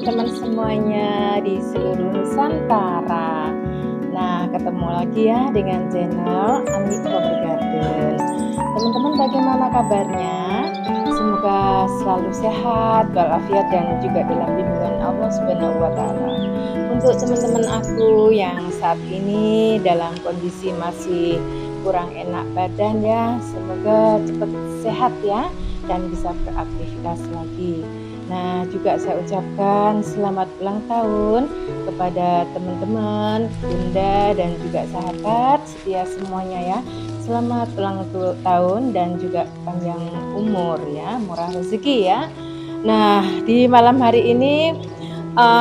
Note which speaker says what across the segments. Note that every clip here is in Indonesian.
Speaker 1: teman-teman semuanya di seluruh Nusantara. Nah, ketemu lagi ya dengan channel Ami Flower Garden. Teman-teman bagaimana kabarnya? Semoga selalu sehat, walafiat dan juga dalam lindungan Allah Subhanahu wa taala. Untuk teman-teman aku yang saat ini dalam kondisi masih kurang enak badan ya, semoga cepat sehat ya dan bisa beraktivitas lagi. Nah, juga saya ucapkan selamat ulang tahun kepada teman-teman, bunda dan juga sahabat setia semuanya ya. Selamat ulang tahun dan juga panjang umur ya, murah rezeki ya. Nah, di malam hari ini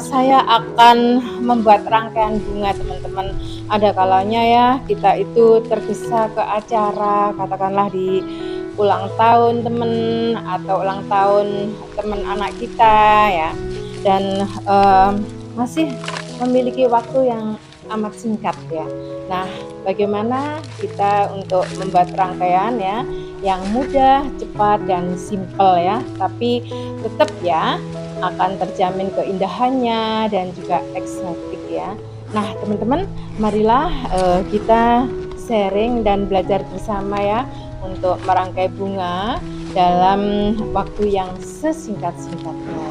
Speaker 1: saya akan membuat rangkaian bunga teman-teman. Ada kalanya ya kita itu tergesa ke acara, katakanlah di ulang tahun temen atau ulang tahun teman anak kita ya, dan masih memiliki waktu yang amat singkat ya. Nah, bagaimana kita untuk membuat rangkaian ya yang mudah, cepat dan simpel ya, tapi tetap ya akan terjamin keindahannya dan juga eksotik ya. Nah, teman-teman, marilah kita sharing dan belajar bersama ya untuk merangkai bunga dalam waktu yang sesingkat-singkatnya.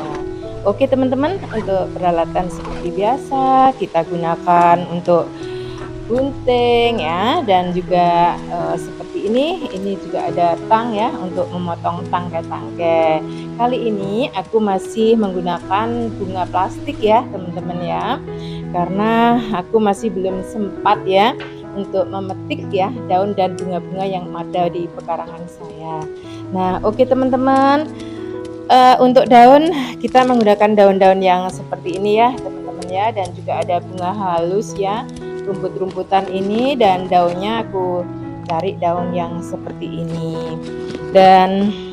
Speaker 1: Oke teman-teman, untuk peralatan seperti biasa kita gunakan untuk gunting ya, dan juga seperti ini juga ada tang ya untuk memotong tangkai-tangkai. Kali ini aku masih menggunakan bunga plastik ya teman-teman ya, karena aku masih belum sempat ya untuk memetik ya daun dan bunga-bunga yang ada di pekarangan saya. Nah, oke teman-teman, untuk daun kita menggunakan daun-daun yang seperti ini ya teman-teman ya, dan juga ada bunga halus ya, rumput-rumputan ini, dan daunnya aku cari daun yang seperti ini. Dan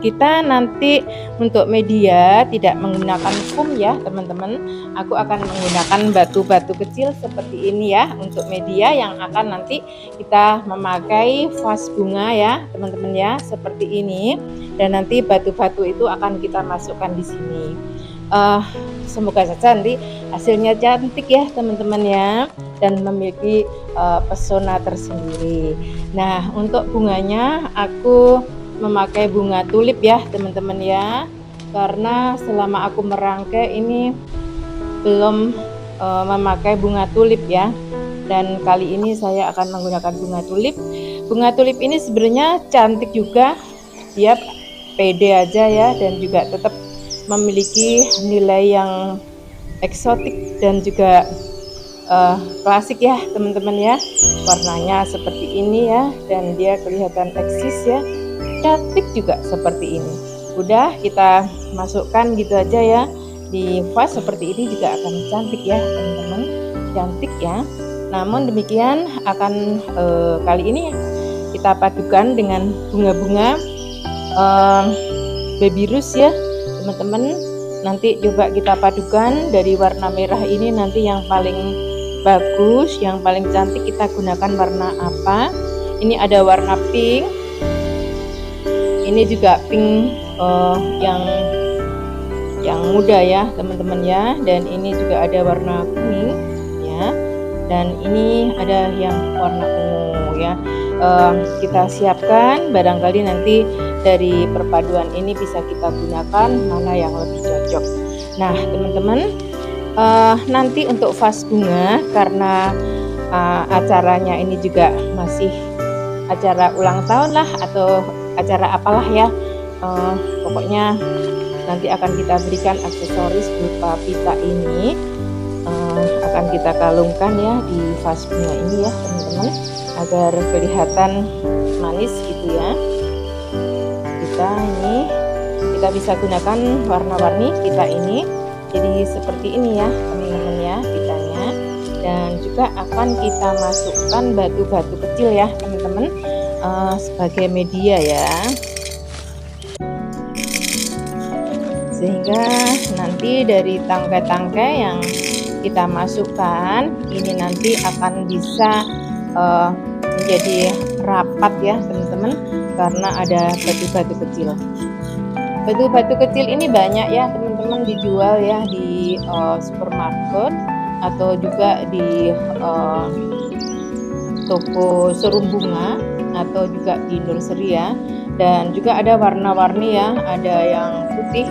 Speaker 1: kita nanti untuk media tidak menggunakan foam ya teman-teman. Aku akan menggunakan batu-batu kecil seperti ini ya untuk media yang akan nanti kita memakai vas bunga ya teman-teman ya, seperti ini. Dan nanti batu-batu itu akan kita masukkan di sini. Semoga saja nanti hasilnya cantik ya teman-teman ya, dan memiliki pesona tersendiri. Nah, untuk bunganya aku memakai bunga tulip ya teman-teman ya, karena selama aku merangkai ini belum memakai bunga tulip ya, dan kali ini saya akan menggunakan bunga tulip. Bunga tulip ini sebenarnya cantik juga, dia pede aja ya, dan juga tetap memiliki nilai yang eksotik dan juga klasik ya teman-teman ya. Warnanya seperti ini ya, dan dia kelihatan eksis ya, cantik juga seperti ini. Udah kita masukkan gitu aja ya di vas seperti ini, juga akan cantik ya teman-teman, cantik ya. Namun demikian akan kali ini kita padukan dengan bunga-bunga baby rose ya teman-teman. Nanti coba kita padukan dari warna merah ini, nanti yang paling bagus, yang paling cantik kita gunakan warna apa. Ini ada warna pink, ini juga pink yang muda ya teman-teman ya, dan ini juga ada warna kuning ya, dan ini ada yang warna ungu ya. Kita siapkan, barangkali nanti dari perpaduan ini bisa kita gunakan mana yang lebih cocok. Nah teman-teman, nanti untuk vas bunga, karena acaranya ini juga masih acara ulang tahun lah atau acara apalah ya, pokoknya nanti akan kita berikan aksesoris berupa pita ini, akan kita kalungkan ya di vas bunga ini ya teman-teman, agar kelihatan manis gitu ya. Kita bisa gunakan warna-warni kita ini, jadi seperti ini ya teman-teman ya pitanya. Dan juga akan kita masukkan batu-batu kecil ya teman-teman sebagai media ya, sehingga nanti dari tangkai-tangkai yang kita masukkan ini nanti akan bisa menjadi rapat ya teman-teman, karena ada batu-batu kecil. Batu-batu kecil ini banyak ya teman-teman dijual ya di supermarket atau juga di toko showroom bunga atau juga di nursery ya. Dan juga ada warna-warni ya, ada yang putih,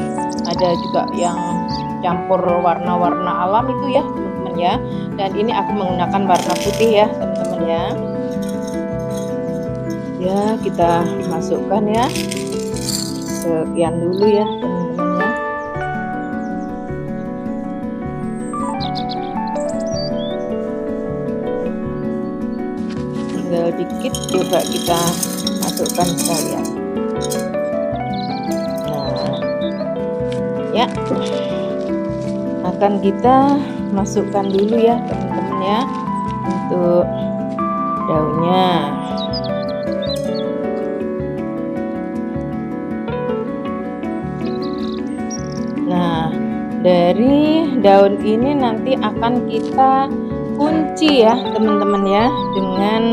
Speaker 1: ada juga yang campur warna-warna alam itu ya teman-teman ya. Dan ini aku menggunakan warna putih ya teman-teman ya. Ya, kita masukkan ya. Sekian dulu ya teman-teman ya. Tinggal dikit coba kita masukkan sekalian. Nah, ya, akan kita masukkan dulu ya teman-teman ya untuk daunnya. Nah, dari daun ini nanti akan kita kunci ya teman-teman ya dengan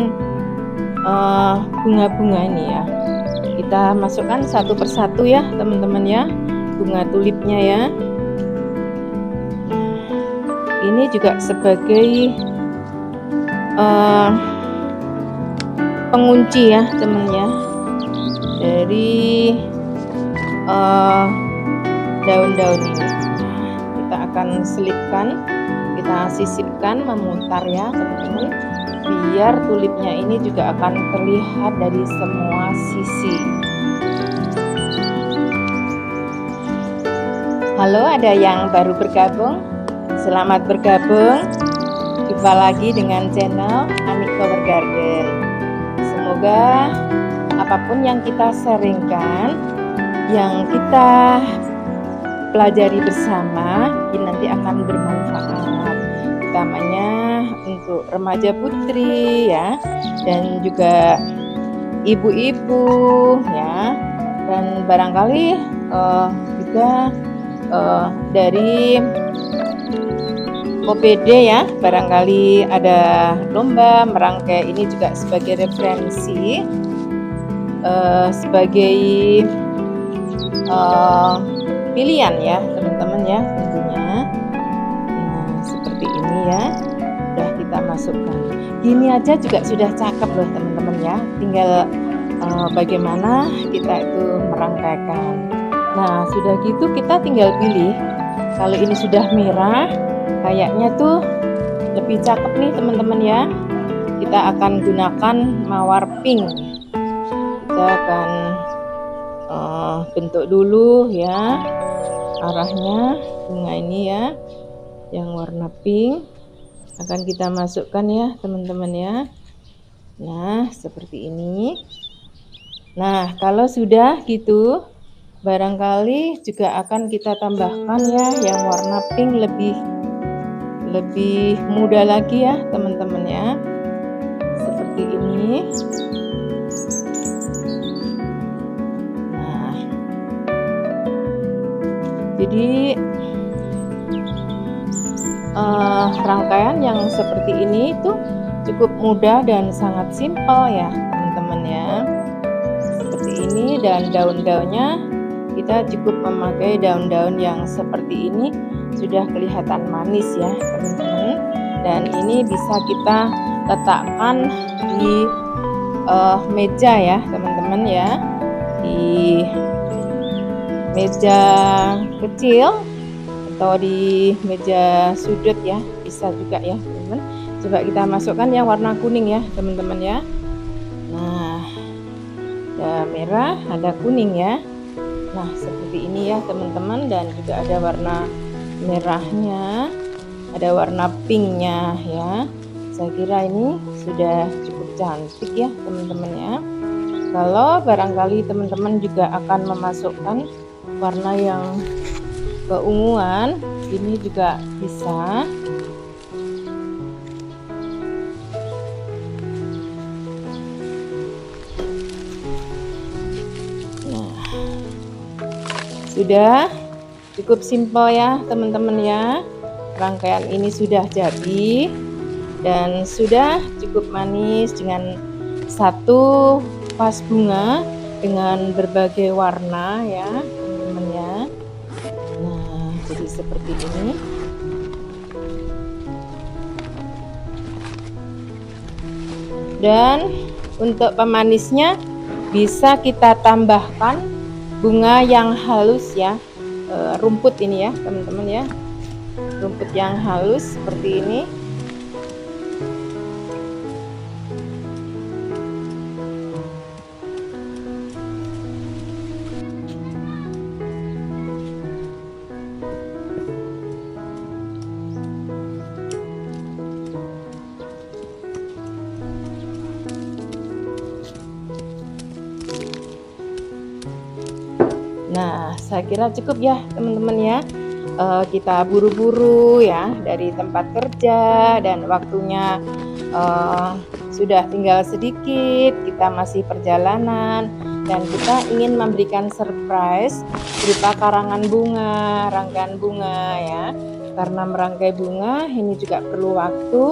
Speaker 1: bunga-bunga ini ya. Kita masukkan satu persatu ya teman-teman ya, bunga tulipnya ya. Ini juga sebagai pengunci ya teman ya dari daun-daun ini. Kita akan selipkan, kita sisipkan, memutar ya teman-teman, biar tulipnya ini juga akan terlihat dari semua sisi. Halo, ada yang baru bergabung, selamat bergabung. Jumpa lagi dengan channel Ani Flower Garden. Semoga apapun yang kita sharingkan, yang kita pelajari bersama, ini nanti akan bermanfaat, utamanya untuk remaja putri ya, dan juga ibu-ibu ya, dan barangkali juga dari OPD ya, barangkali ada lomba merangkai, ini juga sebagai referensi, sebagai pilihan ya teman-teman ya tentunya. Nah, seperti ini ya, udah kita masukkan. Gini aja juga sudah cakep loh teman-teman ya, tinggal bagaimana kita itu merangkaikan. Nah, sudah gitu kita tinggal pilih. Kalau ini sudah merah, kayaknya tuh lebih cakep nih teman-teman ya. Kita akan gunakan mawar pink. Kita akan bentuk dulu ya arahnya bunga ini ya, yang warna pink akan kita masukkan ya teman-teman ya. Nah, seperti ini. Nah, kalau sudah gitu, barangkali juga akan kita tambahkan ya yang warna pink lebih muda lagi ya teman-teman ya, seperti ini. Nah, jadi rangkaian yang seperti ini itu cukup mudah dan sangat simpel ya teman-teman ya, seperti ini. Dan daun-daunnya kita cukup memakai daun-daun yang seperti ini, sudah kelihatan manis ya teman-teman. Dan ini bisa kita letakkan di meja ya teman-teman ya, di meja kecil atau di meja sudut ya, bisa juga ya teman-teman. Coba kita masukkan yang warna kuning ya teman-teman ya. Nah, ada merah, ada kuning ya. Nah, seperti ini ya teman-teman, dan juga ada warna merahnya, ada warna pinknya ya. Saya kira ini sudah cukup cantik ya teman-teman ya. Kalau barangkali teman-teman juga akan memasukkan warna yang keunguan, ini juga bisa. Nah, sudah cukup simpel ya teman-teman ya. Rangkaian ini sudah jadi dan sudah cukup manis dengan satu vas bunga dengan berbagai warna ya teman-teman ya. Nah, jadi seperti ini. Dan untuk pemanisnya bisa kita tambahkan bunga yang halus ya, rumput ini ya teman-teman ya, rumput yang halus seperti ini. Nah, saya kira cukup ya teman-teman ya. Kita buru-buru ya dari tempat kerja dan waktunya sudah tinggal sedikit, kita masih perjalanan dan kita ingin memberikan surprise berupa karangan bunga, rangkaian bunga ya. Karena merangkai bunga ini juga perlu waktu,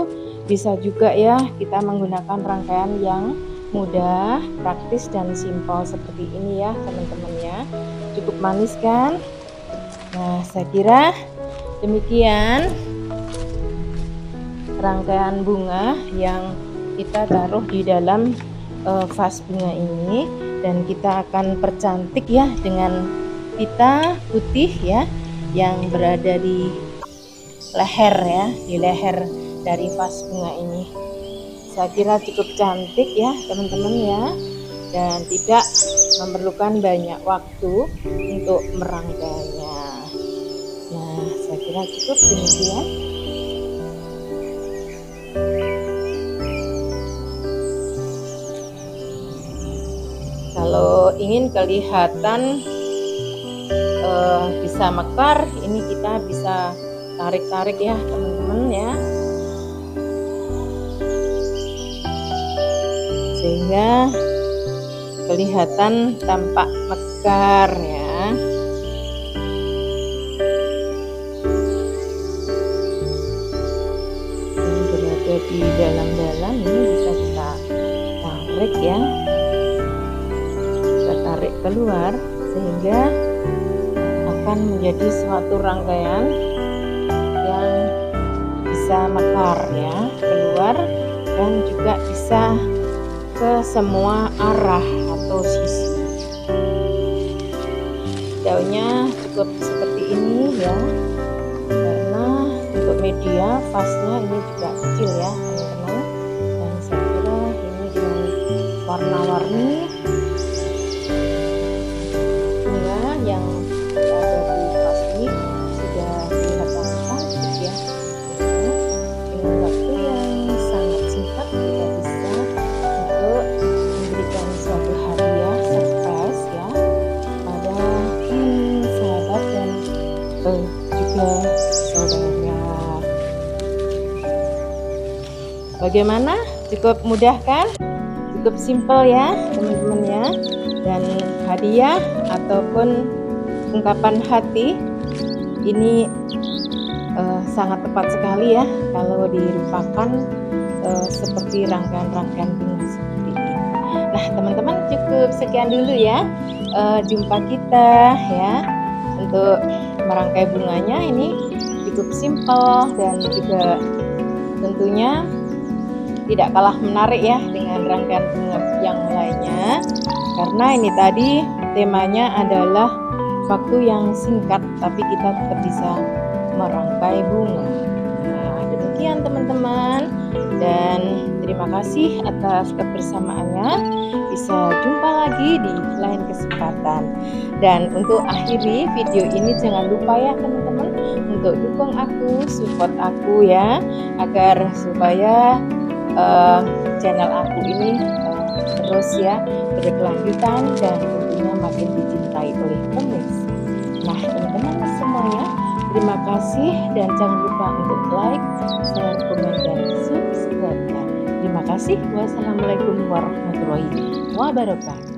Speaker 1: bisa juga ya kita menggunakan rangkaian yang mudah, praktis dan simpel seperti ini ya teman-teman ya. Cukup manis kan? Nah, saya kira demikian rangkaian bunga yang kita taruh di dalam vas bunga ini, dan kita akan percantik ya dengan pita putih ya yang berada di leher ya, di leher dari vas bunga ini. Saya kira cukup cantik ya teman-teman ya, dan tidak memerlukan banyak waktu untuk merangkainya. Nah, saya kira cukup demikian. Kalau ingin kelihatan bisa mekar, ini kita bisa tarik-tarik ya teman-teman ya, sehingga kelihatan tampak mekar ya. Yang berada di dalam-dalam ini bisa kita tarik ya, kita tarik keluar sehingga akan menjadi suatu rangkaian yang bisa mekar ya, keluar dan juga bisa ke semua arah atau sisi. Daunnya cukup seperti ini ya, karena untuk media vasnya ini juga kecil ya teman-teman, dan saya kira ini dengan warna-warni bunga yang ada di vas ini sudah kelihatan cantik ya. Dengan waktu yang sangat singkat kita bisa untuk memberikan suatu hadiah surprise ya pada sahabat dan juga saudara. Bagaimana? Cukup mudah kan? Cukup simpel ya teman-teman ya. Dan hadiah ataupun ungkapan hati ini sangat tepat sekali ya kalau dirupakan seperti rangkaian-rangkaian bunga seperti ini. Nah teman-teman, cukup sekian dulu ya jumpa kita ya untuk merangkai bunganya. Ini cukup simpel dan juga tentunya tidak kalah menarik ya dengan rangkaian bunga yang lainnya, karena ini tadi temanya adalah waktu yang singkat tapi kita tetap bisa merangkai bunga. Nah, demikian teman-teman, dan terima kasih atas kebersamaannya. Bisa jumpa lagi di lain kesempatan. Dan untuk akhiri video ini, jangan lupa ya teman-teman untuk dukung aku, support aku ya, agar supaya channel aku ini terus ya berkelanjutan dan tentunya makin dicintai oleh pemirsa. Nah teman-teman semuanya, terima kasih dan jangan lupa untuk like, share, komen, dan subscribe. Terima kasih. Wassalamualaikum warahmatullahi wabarakatuh.